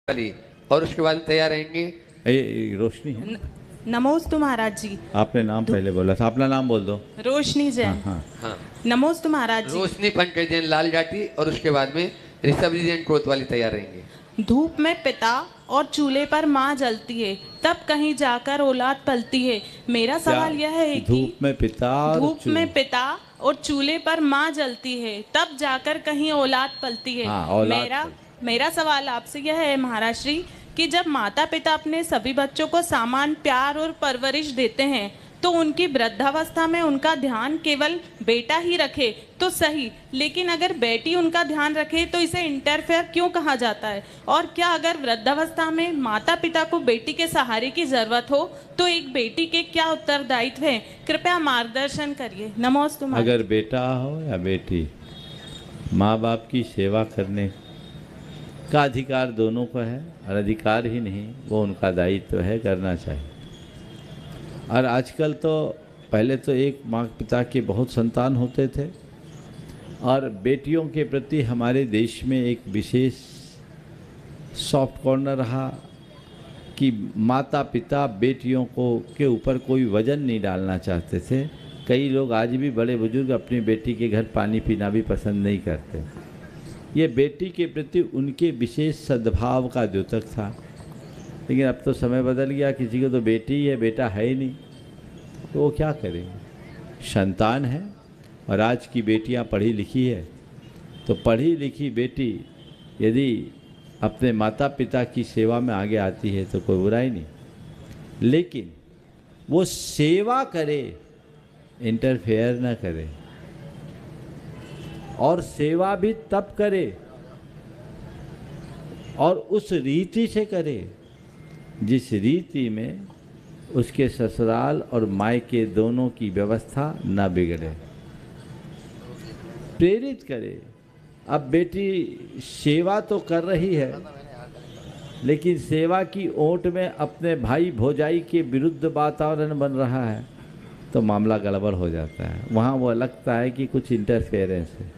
वाली और उसके बाद तैयार रहेंगे। रोशनी है। नमोस्तु महाराज जी। आपने नाम पहले बोला था, अपना नाम बोल दो। रोशनी जैन। हाँ। हाँ, नमोस्तु महाराज जी। रोशनी पंकज जैन लाल जाटी और उसके बाद में ऋषभ जैन कोतवाली तैयार रहेंगे। धूप में पिता और चूल्हे पर माँ जलती है, तब कहीं जाकर औलाद पलती है। मेरा सवाल यह है कि धूप में पिता और चूल्हे पर माँ जलती है, तब जाकर कहीं औलाद पलती है। हाँ, मेरा सवाल आपसे यह है महाराज श्री कि जब माता पिता अपने सभी बच्चों को समान प्यार और परवरिश देते हैं तो उनकी वृद्धावस्था में उनका ध्यान केवल बेटा ही रखे तो सही, लेकिन अगर बेटी उनका ध्यान रखे तो इसे इंटरफेयर क्यों कहा जाता है? और क्या अगर वृद्धावस्था में माता पिता को बेटी के सहारे की जरूरत हो तो एक बेटी के क्या उत्तरदायित्व है? कृपया मार्गदर्शन करिए। नमोस्तु। अगर बेटा हो या बेटी, माँ बाप की सेवा करने का अधिकार दोनों को है, और अधिकार ही नहीं, वो उनका दायित्व है, करना चाहिए। और आजकल तो पहले तो एक माँ पिता के बहुत संतान होते थे, और बेटियों के प्रति हमारे देश में एक विशेष सॉफ्ट कॉर्नर रहा कि माता पिता बेटियों को के ऊपर कोई वजन नहीं डालना चाहते थे। कई लोग आज भी, बड़े बुजुर्ग, अपनी बेटी के घर पानी पीना भी पसंद नहीं करते। ये बेटी के प्रति उनके विशेष सद्भाव का द्योतक था। लेकिन अब तो समय बदल गया, किसी को तो बेटी है, बेटा है ही नहीं, तो वो क्या करेंगे? संतान है, और आज की बेटियां पढ़ी लिखी है, तो पढ़ी लिखी बेटी यदि अपने माता पिता की सेवा में आगे आती है तो कोई बुराई नहीं, लेकिन वो सेवा करे, इंटरफेयर ना करे। और सेवा भी तब करे और उस रीति से करे जिस रीति में उसके ससुराल और मायके दोनों की व्यवस्था न बिगड़े। प्रेरित करे। अब बेटी सेवा तो कर रही है, लेकिन सेवा की ओट में अपने भाई भौजाई के विरुद्ध वातावरण बन रहा है तो मामला गड़बड़ हो जाता है। वहाँ वो लगता है कि कुछ इंटरफेरेंस है।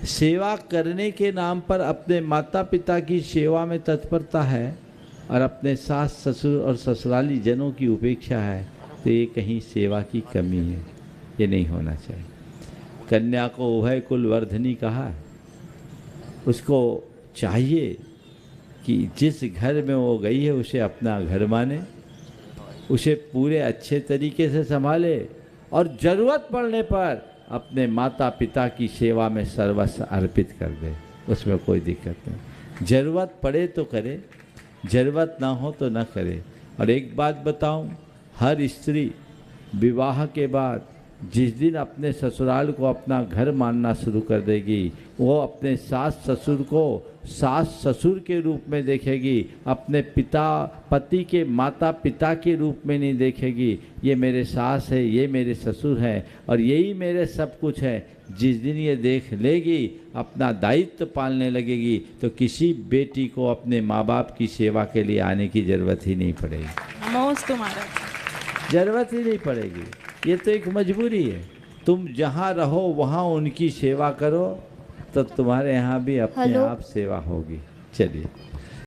सेवा करने के नाम पर अपने माता पिता की सेवा में तत्परता है और अपने सास ससुर और ससुराली जनों की उपेक्षा है, तो ये कहीं सेवा की कमी है। ये नहीं होना चाहिए। कन्या को उभय कुल वर्धनी कहा है। उसको चाहिए कि जिस घर में वो गई है उसे अपना घर माने, उसे पूरे अच्छे तरीके से संभाले, और ज़रूरत पड़ने पर अपने माता पिता की सेवा में सर्वस्व अर्पित कर दे। उसमें कोई दिक्कत नहीं। ज़रूरत पड़े तो करे, ज़रूरत ना हो तो ना करे। और एक बात बताऊं, हर स्त्री विवाह के बाद जिस दिन अपने ससुराल को अपना घर मानना शुरू कर देगी, वो अपने सास ससुर को सास ससुर के रूप में देखेगी, अपने पति के माता पिता के रूप में नहीं देखेगी। ये मेरे सास है, ये मेरे ससुर हैं, और यही मेरे सब कुछ है। जिस दिन ये देख लेगी, अपना दायित्व पालने लगेगी, तो किसी बेटी को अपने माँ बाप की सेवा के लिए आने की ज़रूरत ही नहीं पड़ेगी। ज़रूरत ही नहीं पड़ेगी। ये तो एक मजबूरी है। तुम जहाँ रहो वहाँ उनकी सेवा करो, तो तुम्हारे यहाँ भी अपने आप सेवा होगी। चलिए।